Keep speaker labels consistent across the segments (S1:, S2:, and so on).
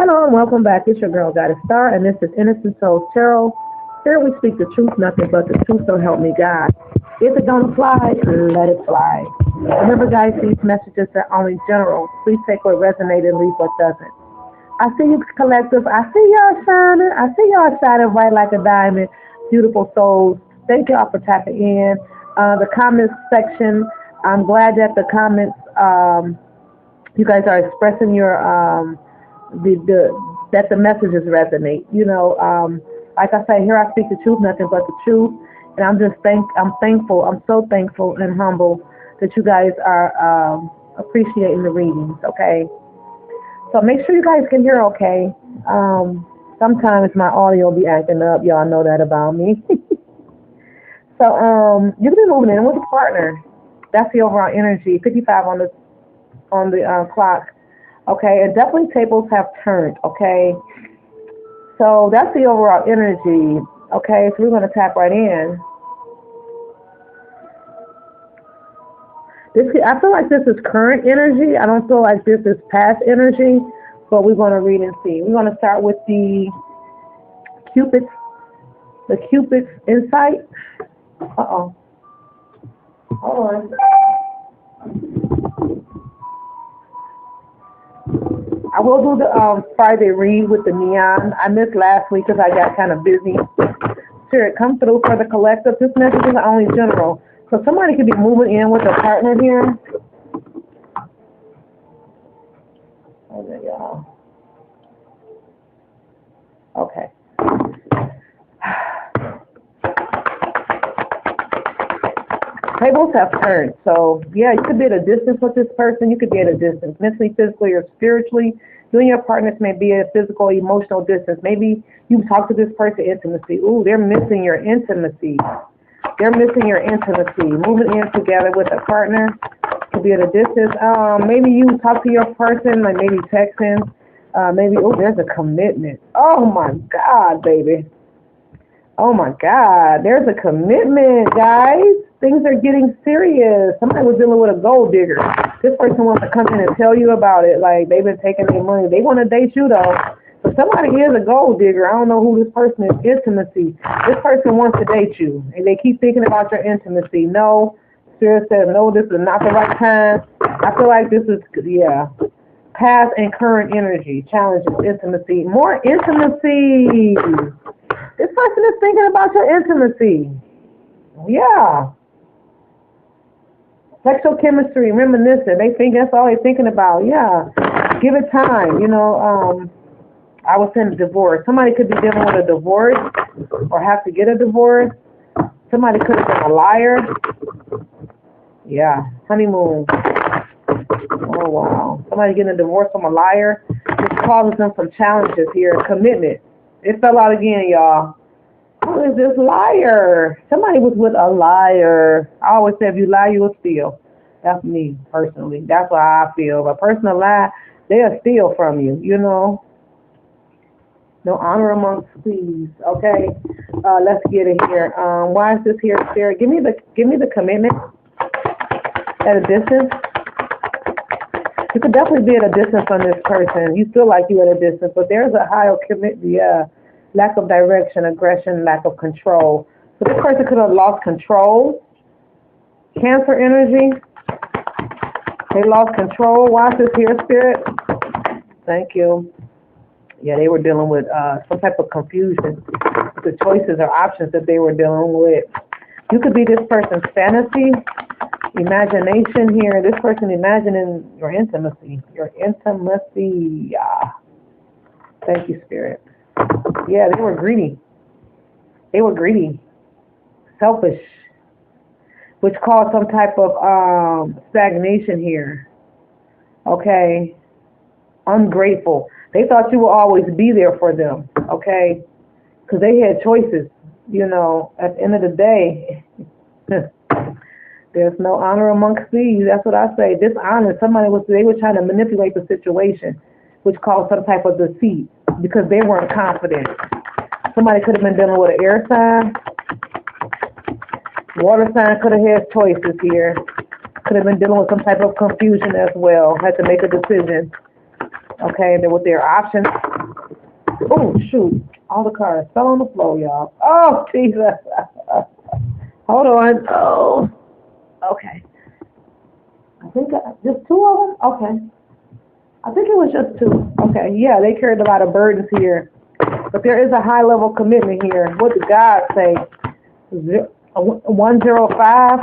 S1: Hello and welcome back. It's your girl Goddess Star, and this is Innocent Souls Tarot. Here we speak the truth, nothing but the truth, so help me God. If it don't apply, let it fly. Remember, guys, these messages are only general. Please take what resonates and leave what doesn't. I see you, collective. I see y'all shining. I see y'all shining bright like a diamond. Beautiful souls. Thank y'all for tapping in. The comments section. I'm glad that the comments, you guys are expressing your that the messages resonate. Like I say, here I speak the truth, nothing but the truth. And I'm thankful. I'm so thankful and humble that you guys are appreciating the readings. Okay. So make sure you guys can hear okay. Sometimes my audio will be acting up. Y'all know that about me. So you can be moving in with a partner. That's the overall energy. 55 on the clock. Okay, and definitely tables have turned. Okay, so that's the overall energy. Okay, so we're going to tap right in. I feel like this is current energy. I don't feel like this is past energy, but we're going to read and see. We're going to start with the Cupid's insight. Hold on. I will do the Friday read with the neon. I missed last week because I got kind of busy. Spirit, come through for the collective. This message is only general. So somebody could be moving in with a partner here. Oh, there y'all. Okay. Tables have turned. So, yeah, you could be at a distance with this person. You could be at a distance, mentally, physically, or spiritually. You and your partners may be at a physical, emotional distance. Maybe you talk to this person intimacy. Ooh, they're missing your intimacy. They're missing your intimacy. Moving in together with a partner could be at a distance. Maybe you talk to your person, like maybe texting. Maybe, there's a commitment. Oh, my God, baby. Oh, my God. There's a commitment, guys. Things are getting serious. Somebody was dealing with a gold digger. This person wants to come in and tell you about it. Like, they've been taking their money. They want to date you, though. But somebody is a gold digger. I don't know who this person is. Intimacy. This person wants to date you. And they keep thinking about your intimacy. No. Spirit says, no, this is not the right time. I feel like this is, past and current energy. Challenges, intimacy. More intimacy. This person is thinking about your intimacy. Yeah. Sexual chemistry, reminiscent. They think that's all they're thinking about. Yeah. Give it time. I was in a divorce. Somebody could be dealing with a divorce or have to get a divorce. Somebody could have been a liar. Yeah. Honeymoon. Oh, wow. Somebody getting a divorce from a liar. This causes them some challenges here. Commitment. It fell out again, y'all. Who is this liar? Somebody was with a liar. I always say if you lie, you will steal. That's me, personally. That's what I feel. If a person will lie, they'll steal from you, No honor amongst thieves. Okay. Let's get it here. Why is this here, Spirit? Give me the commitment at a distance. You could definitely be at a distance from this person. You feel like you're at a distance, but there's a higher commitment. Yeah. Lack of direction, aggression, lack of control. So this person could have lost control. Cancer energy. They lost control. Why is this here, Spirit? Thank you. Yeah, they were dealing with some type of confusion. The choices or options that they were dealing with. You could be this person's fantasy, imagination here. This person imagining your intimacy. Your intimacy. Yeah. Thank you, Spirit. Yeah, they were greedy. Selfish, which caused some type of stagnation here. Okay. Ungrateful. They thought you would always be there for them. Okay. Because they had choices. At the end of the day, there's no honor amongst thieves. That's what I say. Dishonor. They were trying to manipulate the situation, which caused some type of deceit. Because they weren't confident. Somebody could have been dealing with an air sign. Water sign could have had choices here. Could have been dealing with some type of confusion as well. Had to make a decision. Okay, with their options. Oh, shoot. All the cards fell on the floor, y'all. Oh, Jesus. Hold on. Oh, okay. I think just two of them? Okay. I think it was just two. Okay, yeah, they carried a lot of burdens here. But there is a high level commitment here. What did God say? 105.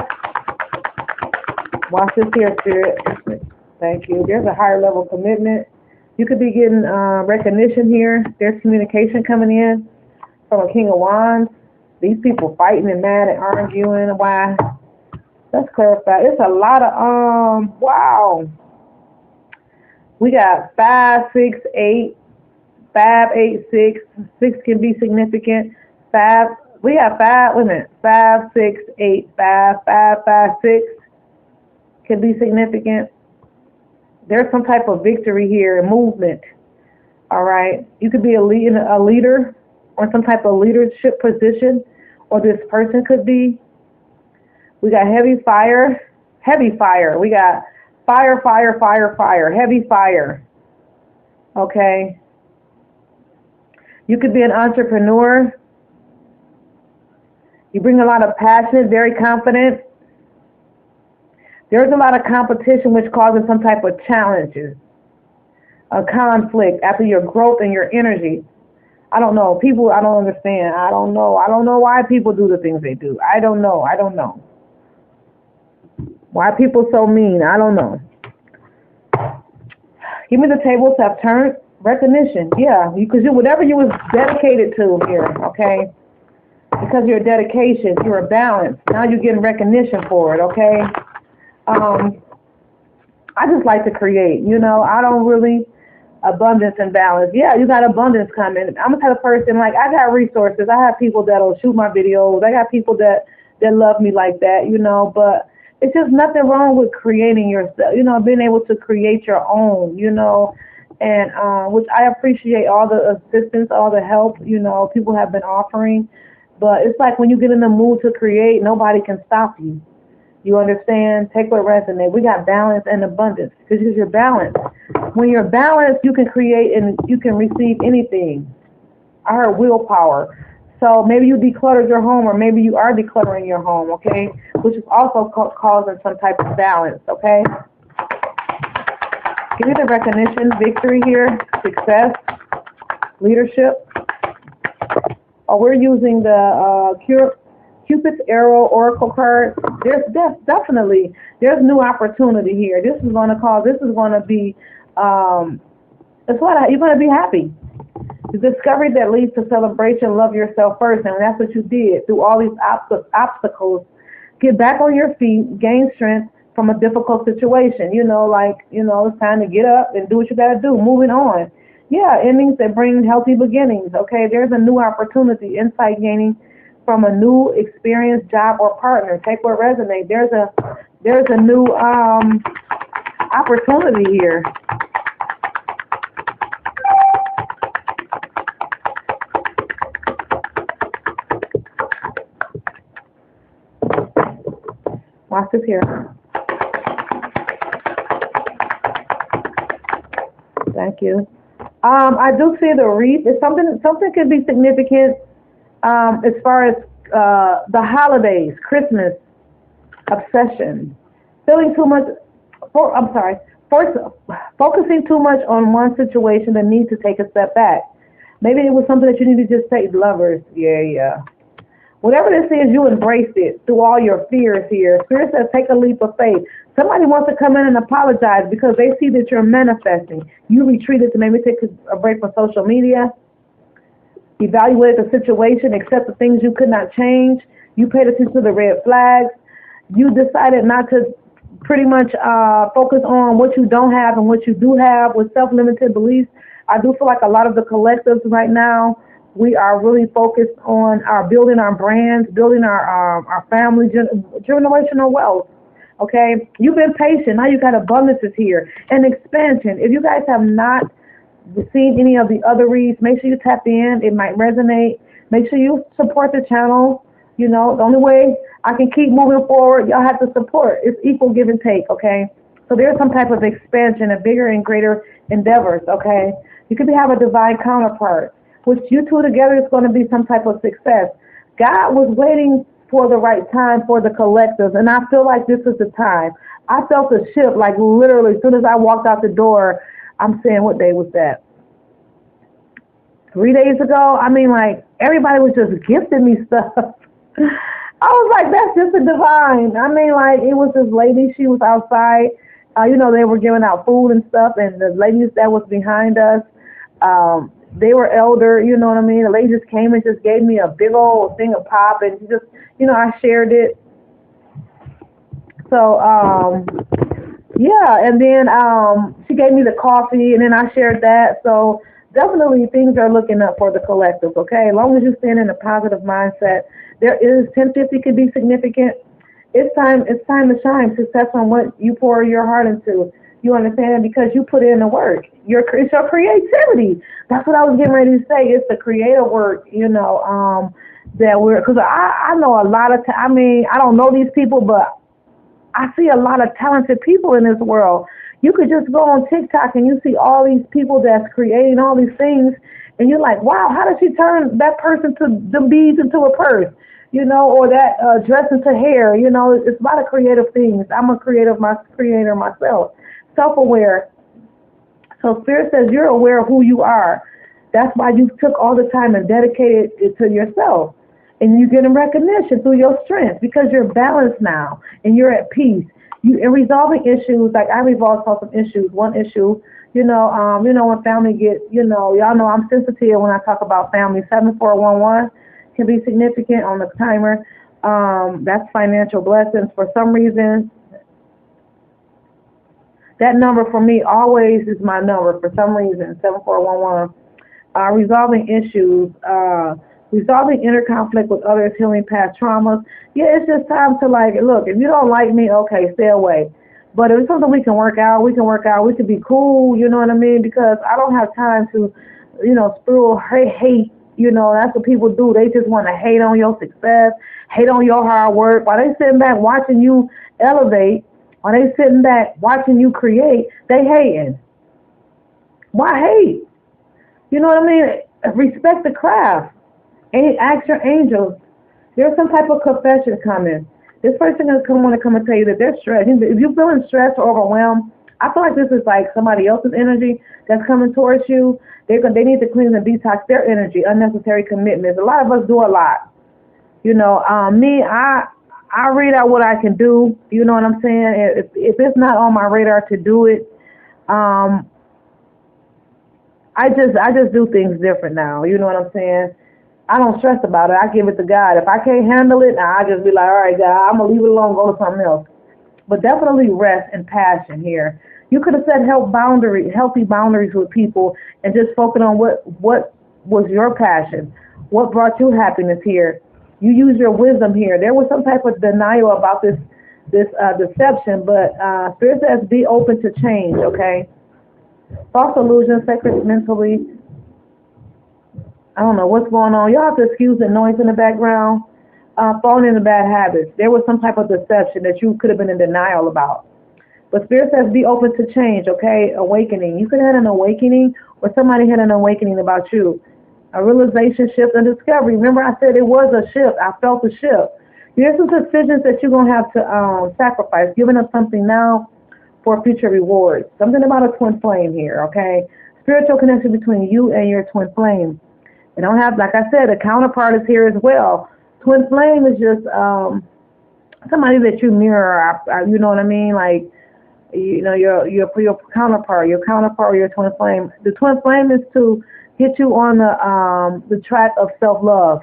S1: Watch this here, Spirit. Thank you. There's a higher level commitment. You could be getting recognition here. There's communication coming in from a King of Wands. These people fighting and mad and arguing. Why? Let's clarify. It's a lot of wow. We got 5, 6, 8, 5, 8, 6. 6 can be significant. 5. We got 5. Wait a minute. 5, 6, 8, 5, 5, 5, 6 can be significant. There's some type of victory here, a movement. All right. You could be a leader or some type of leadership position, or this person could be. We got heavy fire. We got fire, heavy fire. Okay. You could be an entrepreneur. You bring a lot of passion, very confident. There's a lot of competition which causes some type of challenges, a conflict after your growth and your energy. I don't know. People, I don't understand. I don't know why people do the things they do. I don't know. Why people so mean? I don't know. Give me the tables have turned. Recognition. Yeah, because whatever you was dedicated to here, okay? Because your dedication, you're balanced. Now you're getting recognition for it, okay? I just like to create, I don't really abundance and balance. Yeah, you got abundance coming. I'm the type of person, like, I got resources. I have people that'll shoot my videos. I got people that love me like that, but it's just nothing wrong with creating yourself, being able to create your own, and which I appreciate all the assistance, all the help, people have been offering. But it's like when you get in the mood to create, nobody can stop you. You understand? Take what resonates. We got balance and abundance because you're balanced. When you're balanced, you can create and you can receive anything. I heard willpower. So maybe you decluttered your home, or maybe you are decluttering your home, okay? Which is also causing some type of balance, okay? Give me the recognition, victory here, success, leadership. Oh, we're using the Cupid's Arrow Oracle card. There's definitely new opportunity here. This is going to be, you're going to be happy. The discovery that leads to celebration, love yourself first, and that's what you did through all these obstacles. Get back on your feet, gain strength from a difficult situation. It's time to get up and do what you got to do. Moving on. Yeah, endings that bring healthy beginnings. Okay, there's a new opportunity, insight gaining from a new experience, job, or partner. Take what resonates. There's a new opportunity here. Watch this here. Thank you. I do see the wreath. It's something could be significant as far as the holidays, Christmas, obsession, feeling too much. Focusing too much on one situation and need to take a step back. Maybe it was something that you need to just say, lovers. Yeah. Whatever this is, you embraced it through all your fears here. Spirit says take a leap of faith. Somebody wants to come in and apologize because they see that you're manifesting. You retreated to maybe take a break from social media, evaluate the situation, accept the things you could not change. You paid attention to the red flags. You decided not to pretty much focus on what you don't have and what you do have with self-limited beliefs. I do feel like a lot of the collectives right now, we are really focused on building our brands, building our family, generational wealth. Okay, you've been patient. Now you got abundances here and expansion. If you guys have not seen any of the other reads, make sure you tap in. It might resonate. Make sure you support the channel. The only way I can keep moving forward, y'all have to support. It's equal give and take. Okay, so there's some type of expansion, a bigger and greater endeavors. Okay, you could have a divine counterpart. Which you two together is going to be some type of success. God was waiting for the right time for the collectives, and I feel like this is the time. I felt a shift, like literally, as soon as I walked out the door, I'm saying, what day was that? 3 days ago? I mean, like, everybody was just gifting me stuff. I was like, that's just a divine. I mean, like, it was this lady, she was outside. They were giving out food and stuff, and the ladies that was behind us, they were elder, you know what I mean? The lady just came and just gave me a big old thing of pop, and she just, I shared it. So, yeah, and then she gave me the coffee, and then I shared that. So definitely things are looking up for the collective, okay? As long as you stand in a positive mindset, there is 1050 could be significant. It's time to shine. Success on what you pour your heart into. You understand? Because you put in the work. It's your creativity. That's what I was getting ready to say. It's the creative work, that because I know a lot of, I don't know these people, but I see a lot of talented people in this world. You could just go on TikTok and you see all these people that's creating all these things, and you're like, wow, how did she turn that person to the beads into a purse, or that dress into hair? It's a lot of creative things. I'm a creator myself, self-aware. So Spirit says you're aware of who you are. That's why you took all the time and dedicated it to yourself. And you're getting recognition through your strength because you're balanced now and you're at peace. You in resolving issues, like I resolved some issues. One issue, when family get, y'all know I'm sensitive when I talk about family. 7411 can be significant on the timer. That's financial blessings. For some reason, that number for me always is my number. For some reason, 7411. Resolving issues. Resolving inner conflict with others, healing past traumas. Yeah, it's just time to look, if you don't like me, okay, stay away. But if it's something we can work out, we can be cool, you know what I mean? Because I don't have time to, spew hate, that's what people do. They just want to hate on your success, hate on your hard work. While they sitting back watching you elevate, while they sitting back watching you create, they hating. Why hate? You know what I mean? Respect the craft. Ask your angels. There's some type of confession coming. This person is want to come and tell you that they're stressed. If you're feeling stressed or overwhelmed, I feel like this is like somebody else's energy that's coming towards you. They need to clean and detox their energy, unnecessary commitments. A lot of us do a lot. Me, I read out what I can do. You know what I'm saying? If it's not on my radar to do it, I just do things different now. You know what I'm saying? I don't stress about it. I give it to God. If I can't handle it, I just be like, all right, God, I'm going to leave it alone, go to something else. But definitely rest and passion here. You could have set healthy boundaries with people and just focus on what was your passion, what brought you happiness here. You use your wisdom here. There was some type of denial about this deception, but Spirit says be open to change, okay? False illusions, sacred mentally. I don't know what's going on. Y'all have to excuse the noise in the background. Falling into bad habits. There was some type of deception that you could have been in denial about. But Spirit says be open to change, okay? Awakening. You could have had an awakening or somebody had an awakening about you. A realization, shift, and discovery. Remember I said it was a shift. I felt a shift. There's some decisions that you're going to have to sacrifice. Giving up something now for future rewards. Something about a twin flame here, okay? Spiritual connection between you and your twin flame. You don't have, like I said, a counterpart is here as well. Twin flame is just somebody that you mirror. You know what I mean? Like, your counterpart, or your twin flame. The twin flame is to get you on the track of self-love.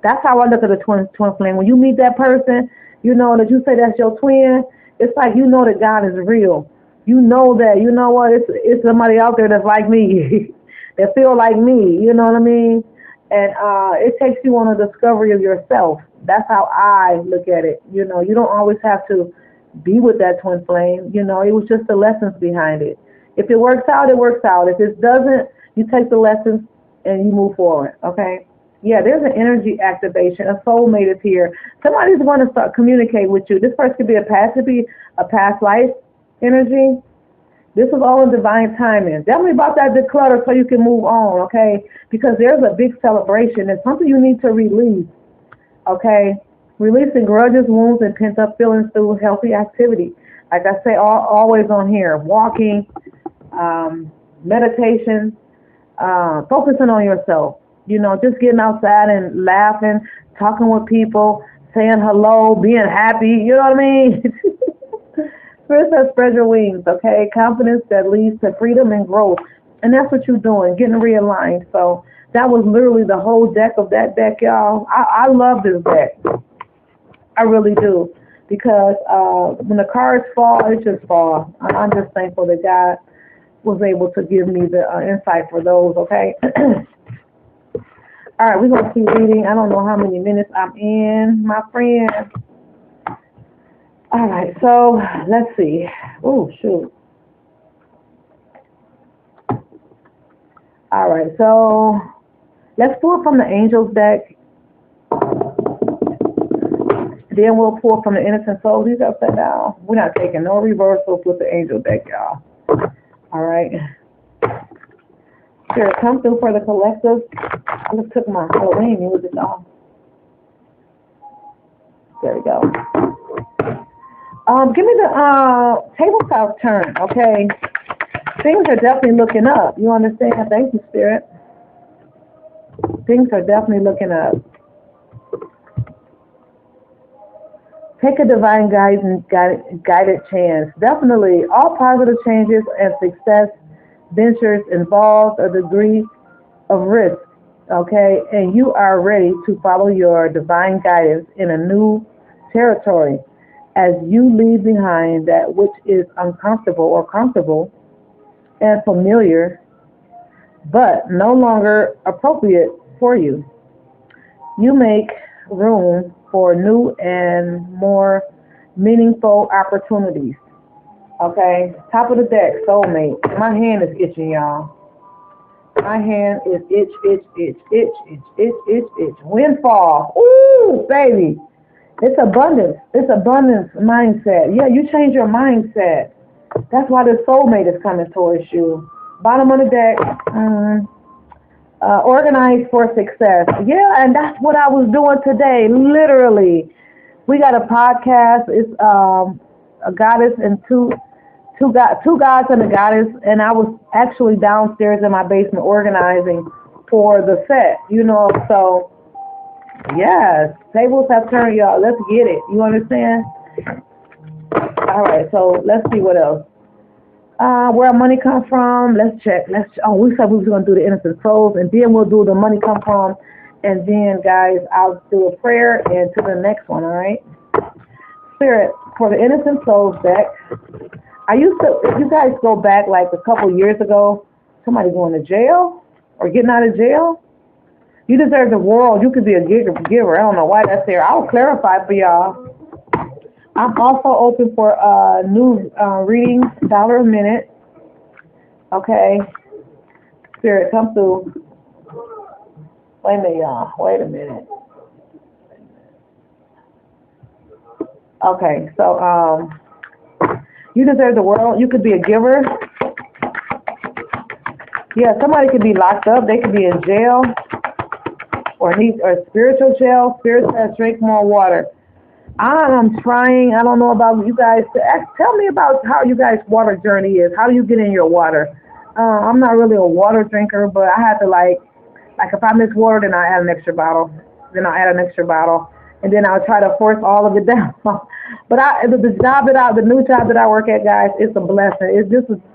S1: That's how I look at the twin flame. When you meet that person, that you say that's your twin. It's like that God is real. You know that. You know what? It's somebody out there that's like me. That feel like me, you know what I mean? And it takes you on a discovery of yourself. That's how I look at it. You don't always have to be with that twin flame. It was just the lessons behind it. If it works out, it works out. If it doesn't, you take the lessons and you move forward, okay? Yeah, there's an energy activation. A soulmate is here. Somebody's going to start communicate with you. This person could be a past life energy. This is all in divine timing. Tell me about that declutter so you can move on, okay? Because there's a big celebration. It's something you need to release, okay? Releasing grudges, wounds, and pent-up feelings through healthy activity. Like I say, always on here, walking, meditation, focusing on yourself. You know, just getting outside and laughing, talking with people, saying hello, being happy. You know what I mean? Spirit says spread your wings, okay? Confidence that leads to freedom and growth. And that's what you're doing, getting realigned. So that was literally the whole deck of that deck, y'all. I love this deck. I really do. Because when the cards fall, it just fall. I'm just thankful that God was able to give me the insight for those, okay? All right, we're going to keep reading. I don't know how many minutes I'm in, my friend. All right, so let's see. Oh, shoot. All right, so let's pull from the Angels deck. Then we'll pull from the Innocent Soul. These upside down. We're not taking no reversals with the Angel deck, y'all. All right. Spirit, come through for the collective. I just took my Halloween music off. There we go. Give me the tabletop turn, okay? Things are definitely looking up. You understand? Thank you, Spirit. Things are definitely looking up. Take a divine guided chance. Definitely, all positive changes and success ventures involve a degree of risk, okay? And you are ready to follow your divine guidance in a new territory as you leave behind that which is uncomfortable or comfortable and familiar, but no longer appropriate for you. You make room for new and more meaningful opportunities. Okay, top of the deck, soulmate. My hand is itching, y'all. My hand is itch. Windfall. Ooh, baby. It's abundance. It's abundance mindset. Yeah, you change your mindset. That's why the soulmate is coming towards you. Bottom of the deck. Organized for success. Yeah, and that's what I was doing today. Literally, we got a podcast. It's a goddess and two gods and a goddess, and I was actually downstairs in my basement organizing for the set. You know, so yes, tables have turned, y'all. Let's get it. You understand? All right, so let's see what else. Where our money comes from, let's check. We said we was going to do the Innocent Souls, and then we'll do the money come from, and then, guys, I'll do a prayer and to the next one, all right? Spirit, for the Innocent Souls deck, if you guys go back like a couple years ago, somebody going to jail or getting out of jail, you deserve the world. You could be a giver. I don't know why that's there. I'll clarify for y'all. I'm also open for new readings, $1 a minute. Okay. Spirit, come through. Wait a minute, y'all. Wait a minute. Okay, so you deserve the world. You could be a giver. Yeah, somebody could be locked up. They could be in jail or spiritual jail. Spirit says drink more water. I'm trying. I don't know about you guys. Tell me about how you guys' water journey is. How do you get in your water? I'm not really a water drinker, but I have to like if I miss water, then I add an extra bottle. And then I'll try to force all of it down. But the new job that I work at, guys, it's a blessing.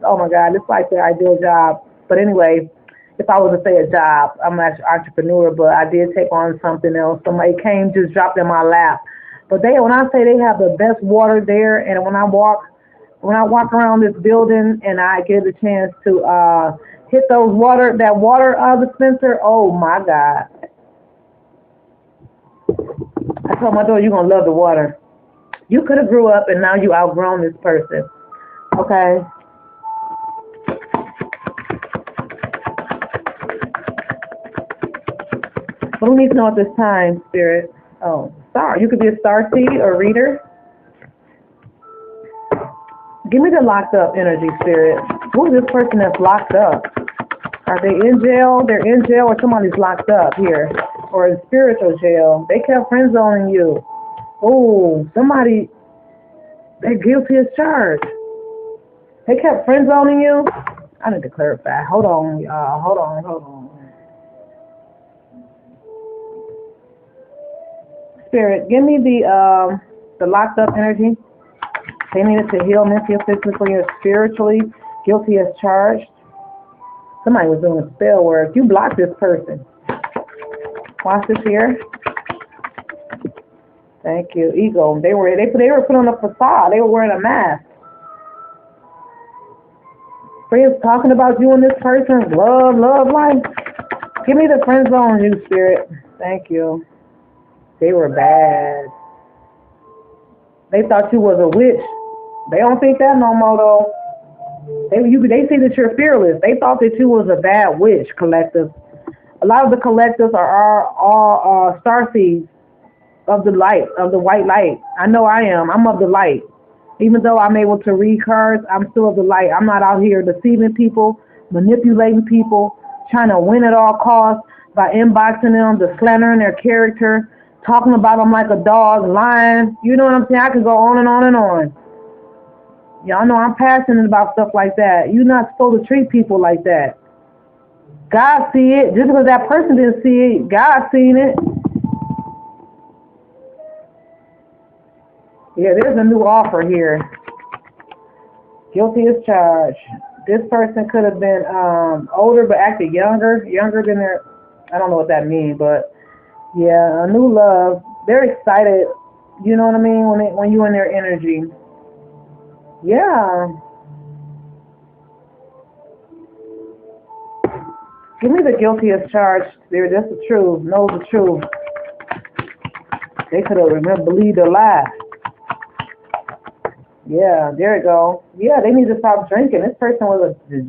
S1: Oh my God, it's like the ideal job. But anyway, if I was to say a job, I'm an entrepreneur, but I did take on something else. Somebody came, just dropped in my lap. But when I say they have the best water there, and when I walk around this building and I get a chance to hit that water dispenser, oh my God. I told my daughter, you're going to love the water. You could have grew up and now you outgrown this person. Okay? What do we need to know at this time, Spirit? Oh, star. You could be a star seed or reader. Give me the locked up energy, Spirit. Who is this person that's locked up? Are they in jail? They're in jail, or somebody's locked up here, or in spiritual jail. They kept friend zoning you. Oh, somebody, they're guilty as charged. They kept friend zoning you. I need to clarify. Hold on, y'all. Hold on. Spirit, give me the locked up energy. They needed to heal mentally, physically, or spiritually. Guilty as charged. Somebody was doing spell work. You blocked this person. Watch this here. Thank you. Ego. They were put on a facade. They were wearing a mask. Friends talking about you and this person. Love life. Give me the friend zone, you, Spirit. Thank you. They were bad. They thought you was a witch. They don't think that no more though. They see that you're fearless. They thought that you was a bad witch, collective. A lot of the collectives are starseeds of the light, of the white light. I know I am. I'm of the light. Even though I'm able to read cards, I'm still of the light. I'm not out here deceiving people, manipulating people, trying to win at all costs by inboxing them, slandering their character, talking about them like a dog, lying. You know what I'm saying? I could go on and on and on. Y'all know I'm passionate about stuff like that. You're not supposed to treat people like that. God see it. Just because that person didn't see it, God seen it. Yeah, there's a new offer here. Guilty as charged. This person could have been older but acted younger than their, I don't know what that means, but yeah, a new love. They're excited. You know what I mean? When you're in their energy. Yeah. Give me the guilty as charged. That's the truth. Knows the truth. They could have believed a lie. Yeah, there you go. Yeah, they need to stop drinking. This person was they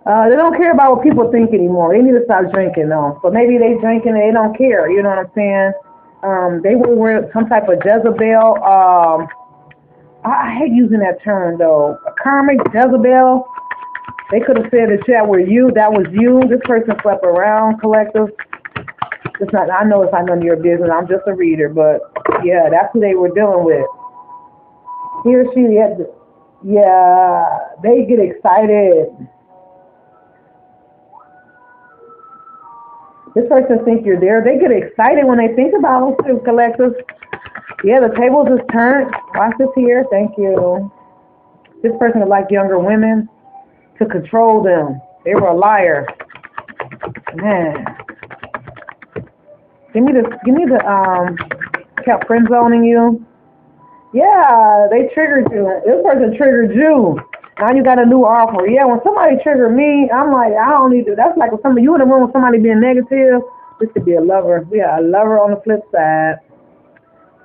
S1: don't care about what people think anymore. They need to stop drinking though. So maybe they drinking and they don't care. You know what I'm saying? They were some type of Jezebel. I hate using that term though. A karmic Jezebel. They could have said that that were you. That was you. This person slept around, collective. It's not. I know it's not none of your business. I'm just a reader, but yeah, that's who they were dealing with. He or she had to, yeah, they get excited. This person thinks you're there. They get excited when they think about them too, collective. Yeah, the tables is turned. Watch this here. Thank you. This person would like younger women to control them. They were a liar. Man. Give me the kept friend zoning you. Yeah, they triggered you. This person triggered you. Now you got a new offer. Yeah, when somebody triggered me, I'm like, I don't need to. That's like when you in a room with somebody being negative. This could be a lover. We got a lover on the flip side.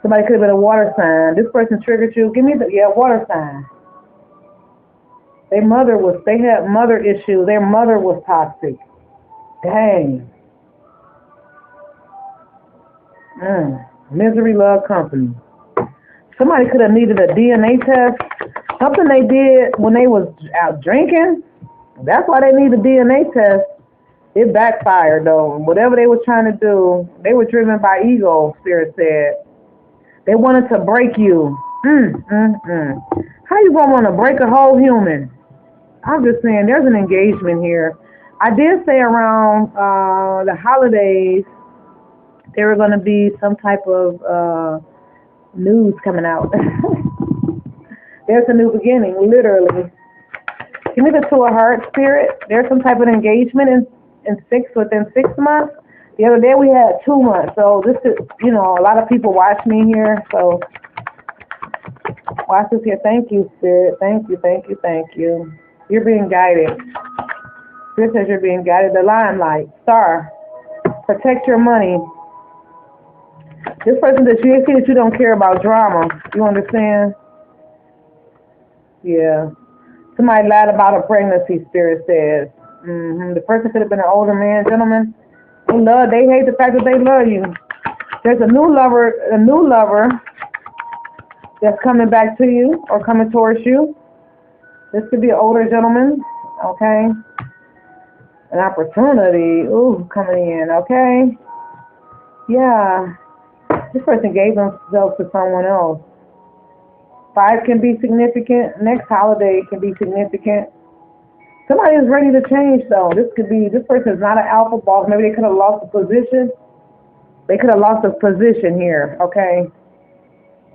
S1: Somebody could have been a water sign. This person triggered you. Give me the water sign. They had mother issues. Their mother was toxic. Dang. Misery love company. Somebody could have needed a DNA test. Something they did when they was out drinking. That's why they need a DNA test. It backfired though. Whatever they were trying to do, they were driven by ego, Spirit said. They wanted to break you. How you gonna want to break a whole human? I'm just saying, there's an engagement here. I did say around the holidays, there were going to be some type of news coming out. There's a new beginning, literally. Give me the Two of Hearts, Spirit. There's some type of engagement within 6 months. The other day we had 2 months. So this is, a lot of people watch me here. So watch this here. Thank you, Spirit. Thank you. You're being guided. Spirit says you're being guided. The limelight, star. Protect your money. This person that you see that you don't care about drama. You understand? Yeah. Somebody lied about a pregnancy, Spirit says. The person could have been an older man, gentleman. They hate the fact that they love you. There's a new lover that's coming back to you or coming towards you. This could be an older gentleman, okay? An opportunity, ooh, coming in, okay? Yeah, this person gave themselves to someone else. 5 can be significant. Next holiday can be significant. Somebody is ready to change, though. This person is not an alpha boss. Maybe they could have lost a position. They could have lost a position here, okay?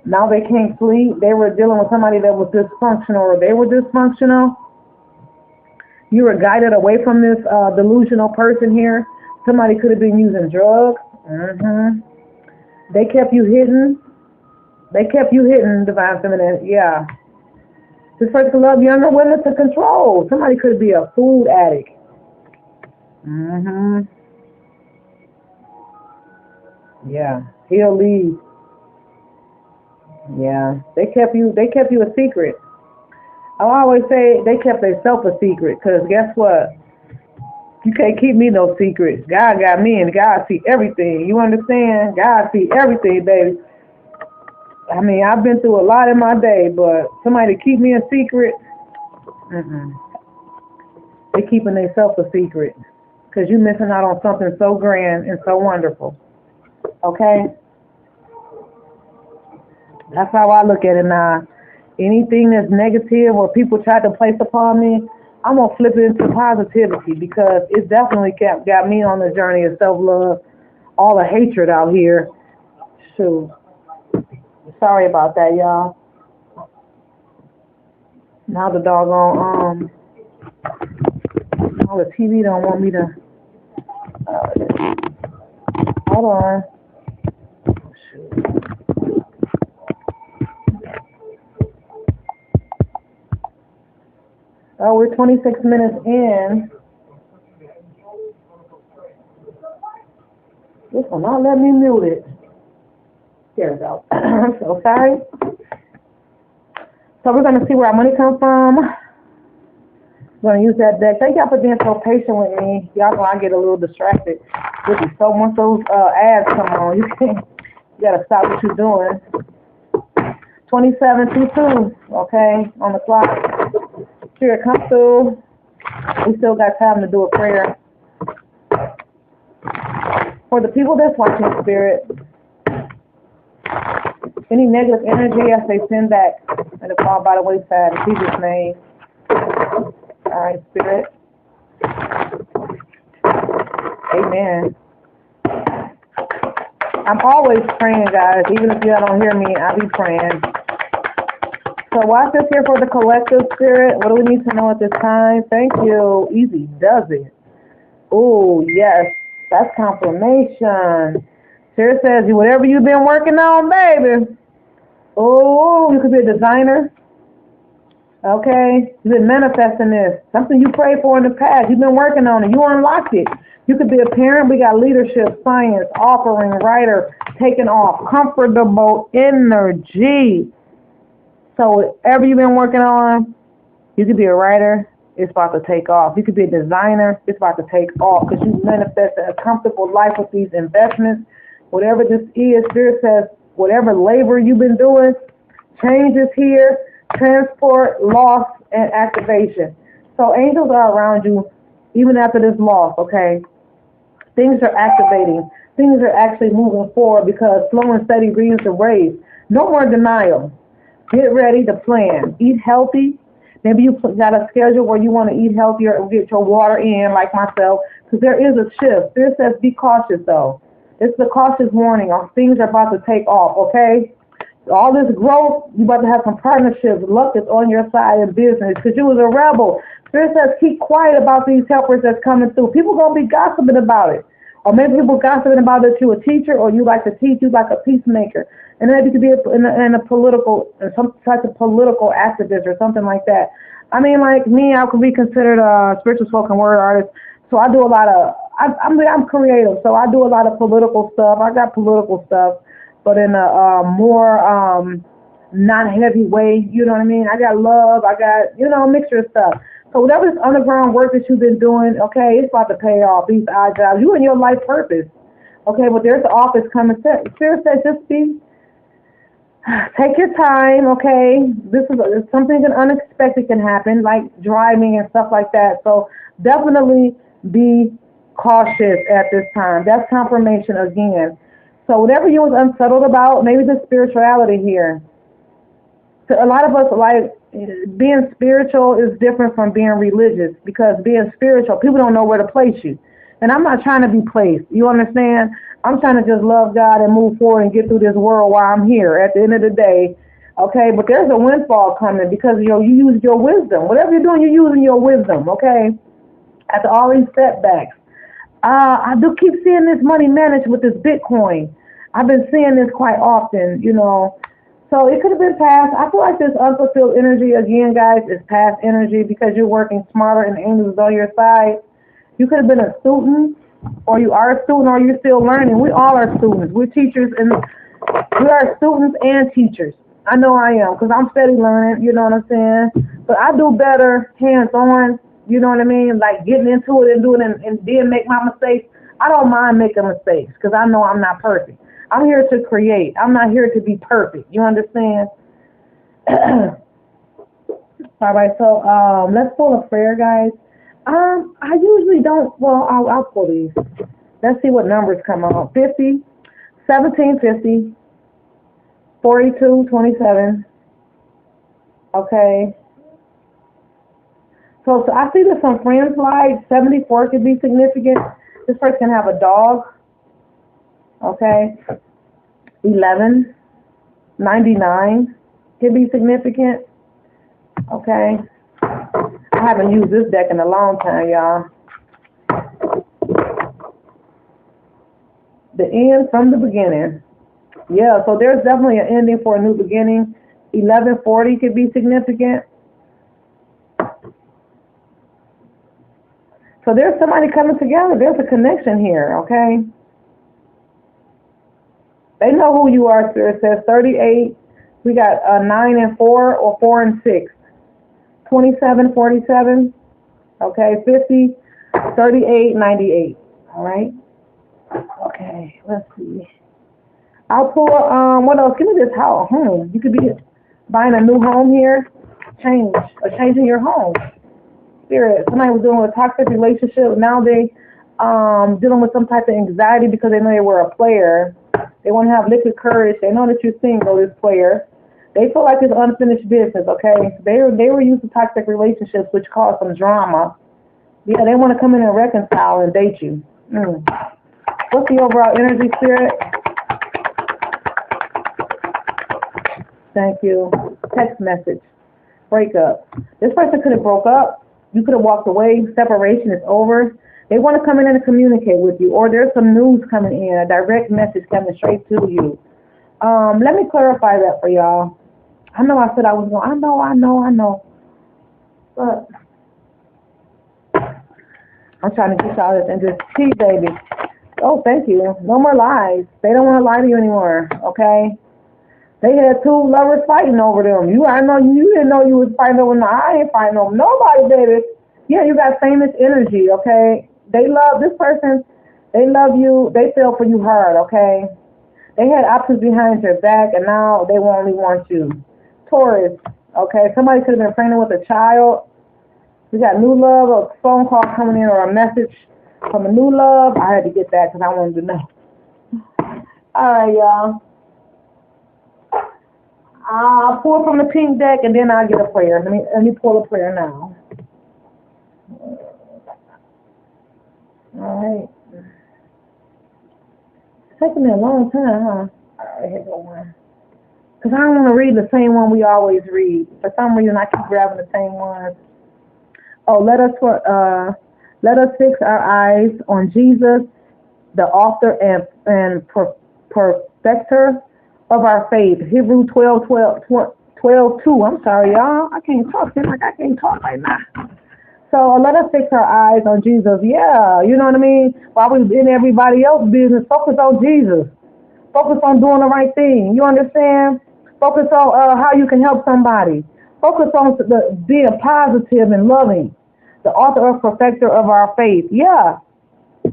S1: Now they can't sleep. They were dealing with somebody that was dysfunctional, or they were dysfunctional. You were guided away from this delusional person here. Somebody could have been using drugs. They kept you hidden. Divine Feminine. Yeah. This person love younger women to control. Somebody could be a food addict. Yeah. He'll leave. Yeah. They kept you a secret. I always say they kept themselves a secret, because guess what? You can't keep me no secrets. God got me, and God see everything. You understand? God see everything, baby. I mean, I've been through a lot in my day, but somebody to keep me a secret, they keeping themselves a secret, because you missing out on something so grand and so wonderful. Okay? That's how I look at it now. Anything that's negative or people try to place upon me, I'm going to flip it into positivity, because it definitely got me on the journey of self-love. All the hatred out here. Shoot. Sorry about that, y'all. Now the doggone, the TV don't want me to, hold on. Oh, shoot. Oh, we're 26 minutes in. This will not let me mute it. There we go. I'm so sorry. So we're going to see where our money comes from. We're going to use that deck. Thank y'all for being so patient with me. Y'all know I get a little distracted. Once those ads come on, you got to stop what you're doing. 2722, okay, on the clock. Spirit, come through. We still got time to do a prayer. For the people that's watching, Spirit, any negative energy, I say send back and it fall by the wayside in Jesus' name. All right, Spirit. Amen. I'm always praying, guys. Even if y'all don't hear me, I'll be praying. So watch this here for the collective, Spirit. What do we need to know at this time? Thank you. Easy does it. Oh, yes. That's confirmation. Spirit says, whatever you've been working on, baby. Oh, you could be a designer. Okay? You've been manifesting this. Something you prayed for in the past. You've been working on it. You unlocked it. You could be a parent. We got leadership, science, offering, writer, taking off, comfortable energy. So whatever you've been working on, you could be a writer. It's about to take off. You could be a designer. It's about to take off, because you manifested a comfortable life with these investments. Whatever this is, Spirit says, whatever labor you've been doing, change is here, transport, loss, and activation. So angels are around you even after this loss, okay? Things are activating. Things are actually moving forward, because slow and steady brings the raise. No more denial. Get ready to plan. Eat healthy. Maybe you got a schedule where you want to eat healthier and get your water in, like myself, because there is a shift. Spirit says be cautious, though. It's the cautious warning. Things are about to take off, okay? All this growth, you about to have some partnerships. Luck is on your side in business, because you was a rebel. Spirit says keep quiet about these helpers that's coming through. People going to be gossiping about it. Or maybe people gossiping about that you're a teacher, or you like to teach, you like a peacemaker. And maybe you could be in a political, some type of political activist or something like that. I mean, like me, I could be considered a spiritual spoken word artist. So I do a lot of, I'm creative, so I do a lot of political stuff. I got political stuff, but in a more not heavy way, you know what I mean? I got love, I got, a mixture of stuff. So whatever this underground work that you've been doing, okay, it's about to pay off. These odd jobs, you and your life purpose. Okay, but there's the office coming. Spirit says just be Take your time, okay? This is something unexpected can happen, like driving and stuff like that. So definitely be cautious at this time. That's confirmation again. So whatever you was unsettled about, maybe the spirituality here. So a lot of us like being spiritual is different from being religious because being spiritual, people don't know where to place you. And I'm not trying to be placed. You understand? I'm trying to just love God and move forward and get through this world while I'm here at the end of the day. Okay, but there's a windfall coming because you used your wisdom. Whatever you're doing, you're using your wisdom, okay? After all these setbacks. I do keep seeing this money managed with this Bitcoin. I've been seeing this quite often. So it could have been past. I feel like this unfulfilled energy, again, guys, is past energy because you're working smarter and the angels on your side. You could have been a student, or you are a student, or you're still learning. We all are students. We're teachers, and we are students and teachers. I know I am because I'm steady learning, you know what I'm saying? But I do better hands-on, you know what I mean? Like getting into it and doing it and then make my mistakes. I don't mind making mistakes because I know I'm not perfect. I'm here to create. I'm not here to be perfect. You understand? All right, so let's pull a prayer, guys. I usually don't. Well, I'll pull these. Let's see what numbers come out. 50, 1750, 42, 27. Okay. So I see there's some friends like 74 could be significant. This person can have a dog. Okay. 11, 99 could be significant. Okay. I haven't used this deck in a long time, y'all. The end from the beginning. Yeah, so there's definitely an ending for a new beginning. 1140 could be significant. So there's somebody coming together. There's a connection here, okay? They know who you are, Spirit says. 38. We got 9 and 4 or 4 and 6. 27, 47. Okay, 50, 38, 98. All right? Okay, let's see. I'll pull, what else? Give me this house, home. You could be buying a new home here. Changing your home. Spirit, somebody was dealing with a toxic relationship. Now they dealing with some type of anxiety because they know they were a player. They want to have liquid courage. They know that you're single, this player. They feel like it's unfinished business, okay? They were used to toxic relationships, which caused some drama. Yeah, they want to come in and reconcile and date you. What's the overall energy, Spirit? Thank you. Text message. Breakup. This person could have broke up. You could have walked away. Separation is over. They want to come in and communicate with you, or there's some news coming in, a direct message coming straight to you. Let me clarify that for y'all. I know I said I was going, I know. But I'm trying to get y'all this and just tea, baby. Oh, thank you. No more lies. They don't want to lie to you anymore, okay? They had two lovers fighting over them. I know you didn't know you was fighting over them. I ain't fighting over nobody, baby. Yeah, you got famous energy, okay? They love this person. They love you. They feel for you hard, okay? They had options behind your back, and now they only want you. Taurus, okay? Somebody could have been pregnant with a child. We got new love, a phone call coming in, or a message from a new love. I had to get that because I wanted to know. All right, y'all. I'll pull from the pink deck, and then I'll get a prayer. Let me pull a prayer now. All right. It's taking me a long time, huh? All right, here go one. Because I don't want to read the same one we always read. For some reason, I keep grabbing the same ones. Oh, let us fix our eyes on Jesus, the author and perfecter of our faith. Hebrews 12:2. I'm sorry, y'all. I can't talk. Seems like I can't talk right now. So let us fix our eyes on Jesus. Yeah, you know what I mean? While we're in everybody else's business, focus on Jesus. Focus on doing the right thing. You understand? Focus on how you can help somebody. Focus on being positive and loving. The author or perfecter of our faith. Yeah.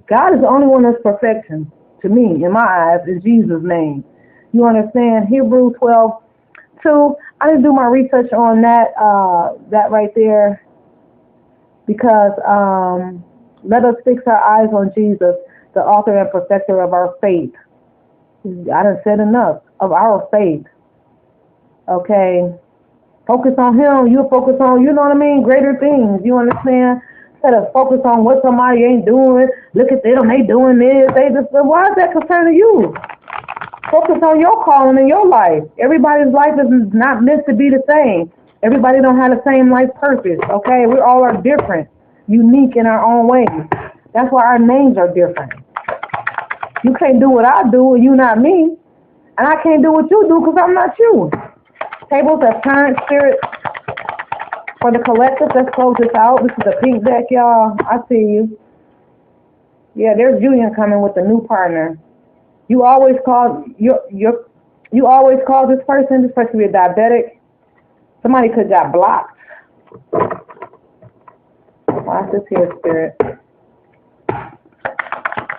S1: God is the only one that's perfection to me, in my eyes, in Jesus' name. You understand? Hebrews 12:2. I didn't do my research on that right there, because let us fix our eyes on Jesus, the author and perfecter of our faith. I done said enough of our faith. Okay. Focus on him. You focus on, you know what I mean, greater things. You understand? Instead of focus on what somebody ain't doing. Look at them, they doing this. Why is that concerning you? Focus on your calling in your life. Everybody's life is not meant to be the same. Everybody don't have the same life purpose. Okay, we all are different, unique in our own ways. That's why our names are different. You can't do what I do, and you not me, and I can't do what you do because I'm not you. Tables have turned, spirit. For the collective, let's close this out. This is a pink deck, y'all. I see you. Yeah, there's Julian coming with a new partner. You always call you always call this person. This person be a diabetic. Somebody could got blocked. Watch this here, spirit.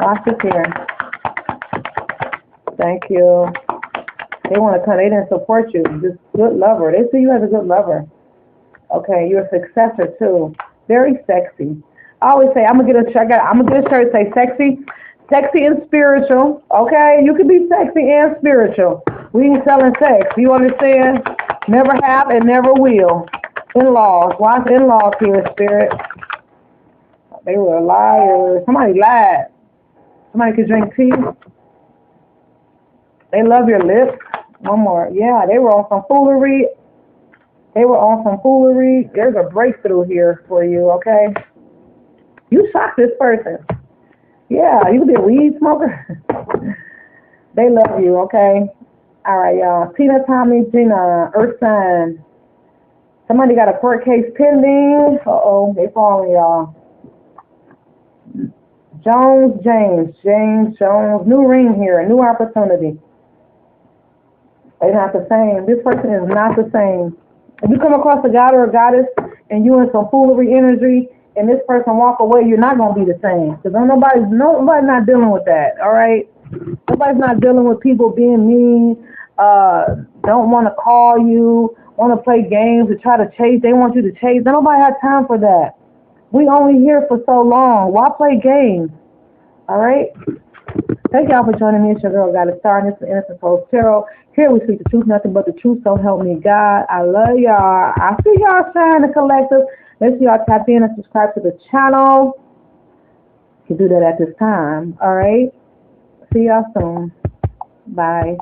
S1: Watch this here. Thank you. They want to come. They didn't support you. This good lover. They see you as a good lover. Okay, you're a successor too. Very sexy. I always say I'm gonna get a shirt. I'm gonna get a shirt say sexy and spiritual. Okay, you can be sexy and spiritual. We ain't selling sex. You understand? Never have and never will. In-laws. Watch in-laws here, spirit. They were liars. Somebody lied. Somebody could drink tea. They love your lips. One more. Yeah, they were on some foolery. There's a breakthrough here for you, okay? You shocked this person. Yeah, you be a weed smoker. They love you, okay? All right, y'all. Tina, Tommy, Gina, Earth sign. Somebody got a court case pending. Uh-oh, they falling, y'all. James Jones. New ring here, new opportunity. They're not the same. This person is not the same. If you come across a god or a goddess and you in some foolery energy and this person walk away, you're not going to be the same. Because nobody's not dealing with that, all right? Nobody's not dealing with people being mean, don't want to call you, want to play games to try to chase. They want you to chase. Nobody has time for that. We only here for so long. Why play games? All right? Thank y'all for joining me. It's your girl, Goddess Star, and this is Innocent Souls Tarot. Here we speak the truth, nothing but the truth, so help me God. I love y'all. I see y'all shine the collective. Make sure y'all tap in and subscribe to the channel. You can do that at this time. All right? See y'all soon. Bye.